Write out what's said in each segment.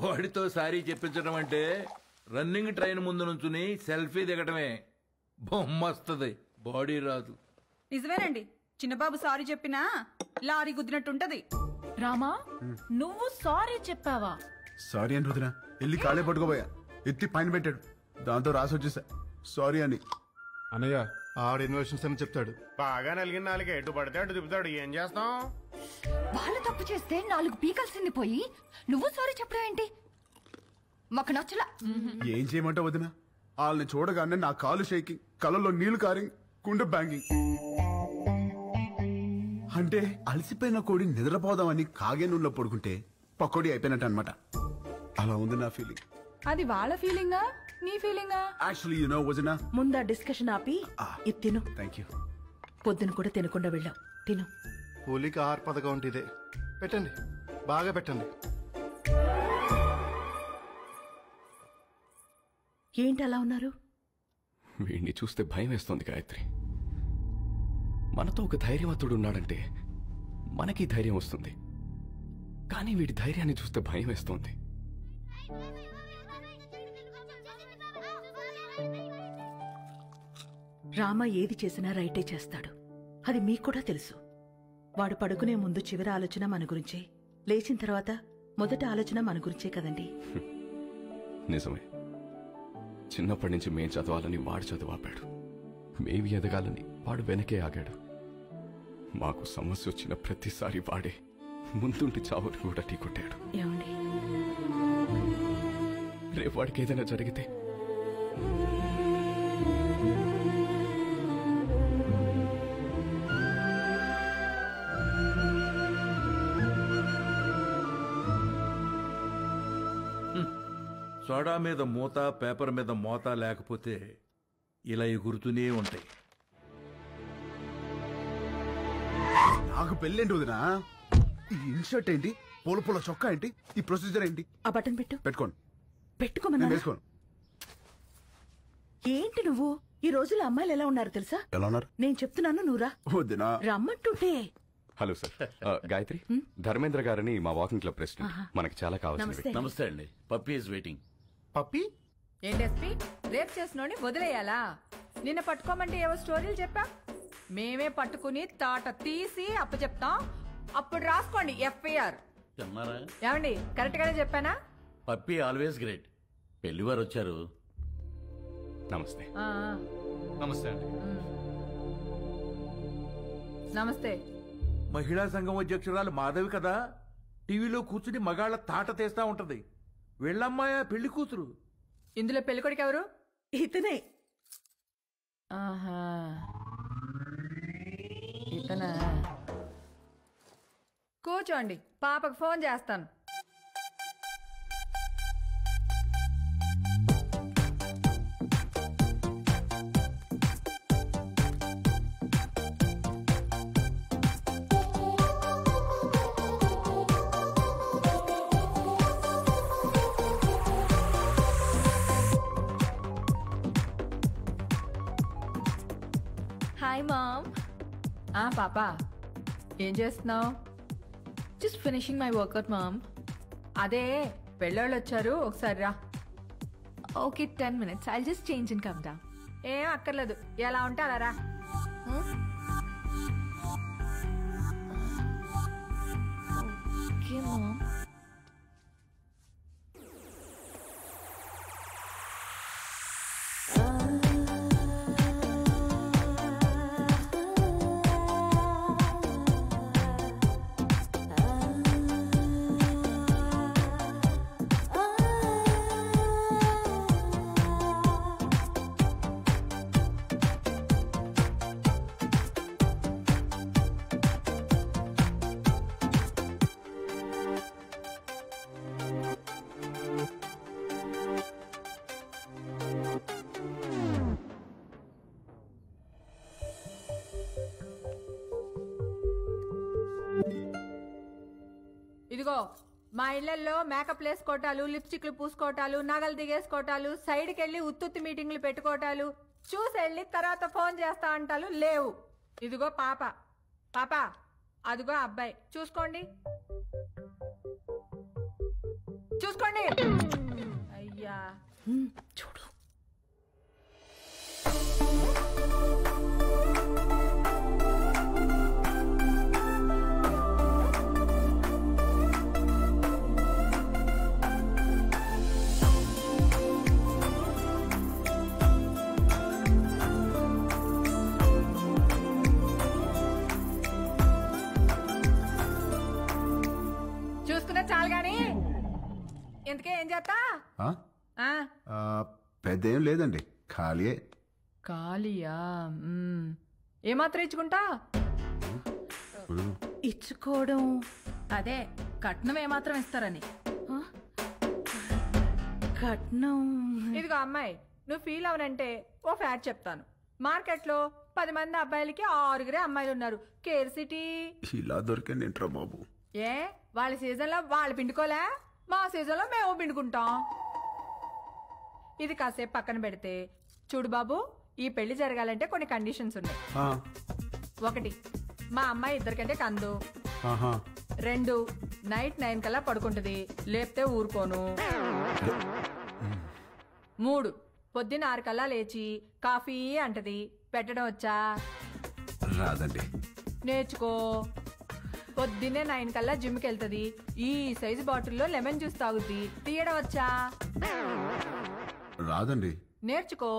వాడితో సారీ చెప్పించడం అంటే running train ముందు నుంచుని సెల్ఫీ దిగటమే. బొమ్మస్తుంది, బాడీ రాదు. నిజమేనండి, చిన్నబాబు సారీ చెప్పినా లారీ గుద్దినట్టుంటది. రామా, నువ్వు సారీ చెప్పావా? సారీ అని రుదినా వెళ్ళి కాళ్ళే పట్టుకోబోయా, ఎత్తి పైన పెట్టాడు, దాంతో రాసి వచ్చేసా సారీ అని. అన్నయ్య ఆవిడ ఇన్వెషన్స్ అని చెప్తాడు. బాగా నలిగిన నాలుగు ఎటు పడితే అటు తిప్పుతాడు. ఏం చేస్తాం? వాళ్ళు తప్పు చేస్తే 4 పీకల్సింది పోయి నువ్వు సారీ చెప్పడం ఏంటి? మాకు నచ్చలా. ఏం చేయమంటావు వదినా? వాళ్ళని చూడగానే నా కాలు షేకింగ్, కళ్ళల్లో నీళ్లు కారింగ్, గుండె బ్యాంగింగ్. అంటే అలసిపోయిన కోడి నిద్రపోదామని కాగే నూనెలో పడుకుంటే పకోడీ అయిపోయినట్టు అనమాట. అలా ఉంది నా ఫీలింగ్. అది వాళ్ళ ఫీలింగా నీ ఫీలింగా? యాక్చువల్లీ యు నో వదినా, ముందా డిస్కషన్ ఆపి ఇది తిను. Thank you. పొద్దున కూడా తినకుండా వెళ్ళావు, తిను. కూలికి ఆహార పథకం అంటే ఇదే. పెట్టండి, బాగా పెట్టండి. ఏంటి అలా ఉన్నారు? వీడిని చూస్తే భయం వేస్తోంది గాయత్రి. మనతో ఒక ధైర్యవంతుడు ఉన్నాడంటే మనకి ధైర్యం వస్తుంది, కానీ వీడి ధైర్యాన్ని చూస్తే భయం వేస్తోంది. రామ ఏది చేసినా రైటే చేస్తాడు, అది మీకు కూడా తెలుసు. వాడు పడుకునే ముందు చివరి ఆలోచన మన గురించే, లేచిన తర్వాత మొదటి ఆలోచన మన గురించే కదండి. నిజమే. చిన్నప్పటి నుంచి మేం చదవాలని వాడు చదువాపాడు, మేవి ఎదగాలని వాడు వెనకే ఆగాడు. మాకు సమస్య వచ్చిన ప్రతిసారి వాడే ముందుండి చావుని కూడా ఢీకొట్టాడు. ఏమండి, రేపు వాడికి ఏదైనా జరిగితే సోడా మీద మూత, పేపర్ మీద మోత లేకపోతే ఇలా ఎగురుతూనే ఉంటాయి. నాకు పెళ్ళేంటి వదినా? ఈ ఇన్షర్ట్ ఏంటి, పూల పూల చొక్కా ఏంటి, ఈ ప్రొసీజర్ ఏంటి? ఆ బటన్ పెట్టు. పెట్టుకోండి. పెట్టుకోమన్నా? వేసుకోను. ఏంటి నువ్వు? ఈ రోజుల్లో అమ్మాయిలు ఎలా ఉన్నారు తెలుసా? ఎలా ఉన్నారు? నేను చెప్తున్నాను, నువ్వురా. వదినా రమ్మంటుంటే. హలో సార్, గాయత్రి, ధర్మేంద్ర గారని మా వాకింగ్ క్లబ్ ప్రెసిడెంట్. మనకి చాలా కావాల్సింది. నమస్తే అండి. Puppy is waiting. పప్పీ ఏంటి ఎస్పీ, రేప్ చేసినోని వదిలేయాలా? నిన్న పట్టుకోమంటే ఏవో స్టోరీలు చెప్పా, మేమే పట్టుకుని తాట తీసి అప్పచెప్తాం. అప్పుడు రాసుకోండి ఎఫ్ఐఆర్. తిన్నారా? ఏమండి, కరెక్ట్ గానే చెప్పానా? Puppy always great. పెళ్లివారు వచ్చారు. నమస్తే. నమస్తే అండి. నమస్తే. మహిళా సంఘం అధ్యక్షురాలు మాధవి కదా, టీవీలో కూర్చుని మగాళ్ళ తాట తీస్తా ఉంటది. వెళ్ళమ్మాయా పెళ్లి కూతురు. ఇందులో పెళ్ళికొడుకు ఎవరు? ఇతనే. ఆహా, ఇతనా? కూర్చోండి, పాపకు ఫోన్ చేస్తాను. Hi mom. పాపా, ఏం చేస్తున్నావు? Just finishing my workout mom. అదే పెళ్ళోళ్ళు వచ్చారు, ఒకసారి రా. Okay, 10 minutes. I'll just change and come down. ఏం అక్కర్లేదు, ఎలా ఉంటే అలా రా. Okay, mom. ఇదిగో, మా ఇళ్లలో మేకప్ వేసుకోవటాలు, లిప్స్టిక్లు పూసుకోవటాలు, నగలు దిగేసుకోవటాలు, సైడ్కి వెళ్ళి ఉత్తుత్తి మీటింగ్లు పెట్టుకోవటాలు, చూసి వెళ్ళి తర్వాత ఫోన్ చేస్తా అంటాలు లేవు. ఇదిగో పాప, పాప అదిగో అబ్బాయి, చూసుకోండి. చూసుకోండి. అయ్యా చూడు. చూసుకున్నా చాలు గాని ఇంతకే ఏం చేస్తా? పెద్ద ఏం లేదండి, ఖాళీయే. ఖాళీయా? ఏమాత్రం ఇచ్చుకుంటా? ఇచ్చుకోవడం అదే కట్నం ఏమాత్రం ఇస్తారని. కట్నం. ఇదిగో అమ్మాయి, నువ్వు ఫీల్ అవనంటే ఓ ఫ్యాక్ట్ చెప్తాను. మార్కెట్లో 10 మంది అబ్బాయిలకి 6 అమ్మాయిలు ఉన్నారు. Care city. ఇలా దొరికింది ఏంట్రా బాబు? ఏ వాళ్ళ సీజన్లో వాళ్ళు పిండుకోలే, మా సీజన్లో మేము పిండుకుంటాం. ఇది కాసేపు పక్కన పెడితే చూడు బాబు, ఈ పెళ్లి జరగాలంటే కొన్ని కండిషన్స్ ఉన్నాయి. 1, మా అమ్మాయి 2 కంటే కందు. 2, నైట్ 9 కల్లా పడుకుంటుంది, లేపితే ఊరుకోను. 3, పొద్దున్న 6 కల్లా లేచి కాఫీ అంటది. పెట్టడం వచ్చా? రాదండి. నేర్చుకో. పొద్దున్నే 9 కల్లా జిమ్కి వెళ్తుంది. ఈ సైజు బాటిల్లో లెమన్ జ్యూస్ తాగుద్ది. తీయడం వచ్చా? రాదండి. నేర్చుకో.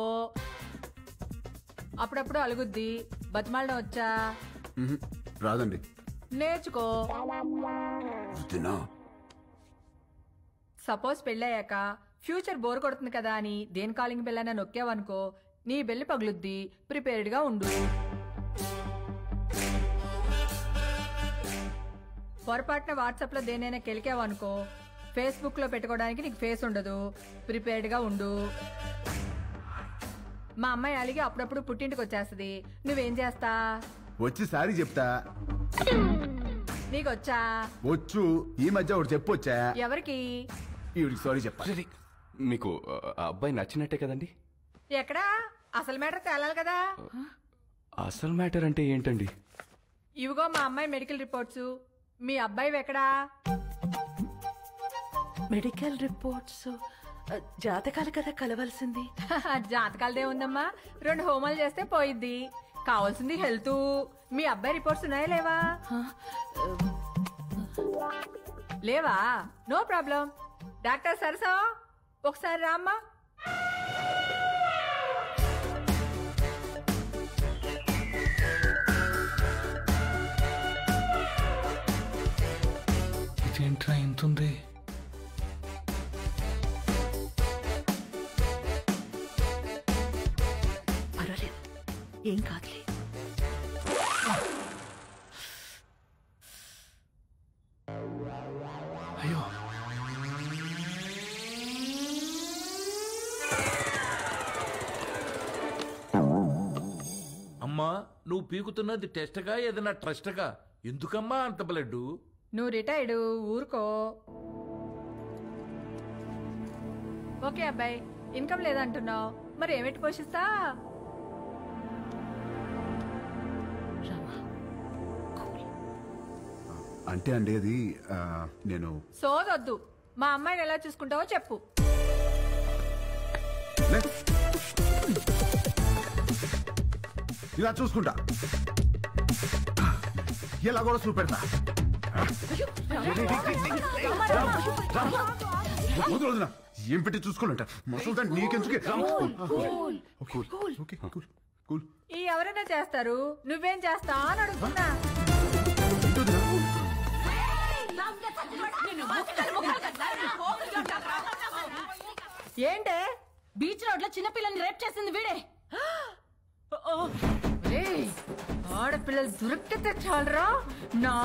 అప్పుడప్పుడు అలుగుద్ది. బతిమాలడం వచ్చా? రాదండి. నేర్చుకో. సపోజ్ పెళ్ళయ్యాక ఫ్యూచర్ బోర్ కొడుతుంది కదా అని దేని కాలింగ్ బెల్ అయినా నొక్కావనుకో, నీ బెల్లి పగులుద్ది. ప్రిపేర్డ్ గా ఉండు. పొరపాటున వాట్సాప్ లో దేనైనా కెలికావనుకో, ఫేస్బుక్ లో పెట్టుకోవడానికి నీకు ఫేస్ ఉండదు. ప్రిపేర్డ్ గా ఉండు. మా అమ్మాయి అలిగి అప్పుడప్పుడు పుట్టింటికి వచ్చేస్తుంది. నువ్వేం చేస్తా? వచ్చి సారీ చెప్తా. నీకొచ్చా? వచ్చు. ఈ మధ్య ఒకటి చెప్పొచ్చా? ఎవరికి? ఈవిడికి సారీ చెప్పాలి. మీకు ఆ అబ్బాయి నచ్చినట్టే కదండి? ఎక్కడా? అసలు మ్యాటర్ తేలాలి కదా. అసలు మ్యాటర్ అంటే ఏంటండి? ఇవిగో మా అమ్మాయి మెడికల్ రిపోర్ట్స్. మీ అబ్బాయి ఎక్కడా? Medical reports. జాతకాలు కదా కలవాల్సింది. జాతకాలదే ఉందమ్మా, 2 హోమాలు చేస్తే పోయిద్ది. కావాల్సింది హెల్త్. మీ అబ్బాయి రిపోర్ట్స్ ఉన్నాయా లేవా? లేవా? No problem. డాక్టర్ సరసా ఒకసారి రామ్మా. ఇదేంట్రా ఇంతుంది? పర్వాలేదు, ఏం కాదులే. అయ్యో, అమ్మా నువ్వు పీకుతున్నది టెస్ట్గా ఏదైనా ట్రస్ట్గా? ఎందుకమ్మా అంత బ్లడ్? నువ్వు రిటైర్డ్, ఊరుకో. ఓకే అబ్బాయి, ఇన్కమ్ లేదంటున్నావు, మరి ఏమిటి పోషిస్తా? అంటే అండి అది నేను సోదొద్దు. మా అమ్మాయిని ఎలా చూసుకుంటావో చెప్పు. ఇలా చూసుకుంటా, ఇలా కూడా చూపెడతా. ఏం పెట్టి చూసుకోవాలంట మసలు నీకెందుకే. ఈ ఎవరైనా చేస్తారు, నువ్వేం చేస్తా అని అడుగుతున్నా. ఏంటే? బీచ్ రోడ్ లో చిన్నపిల్లని రేప్ చేసింది వీడే. ఆడపిల్లలు దొరికితే చాలరా నా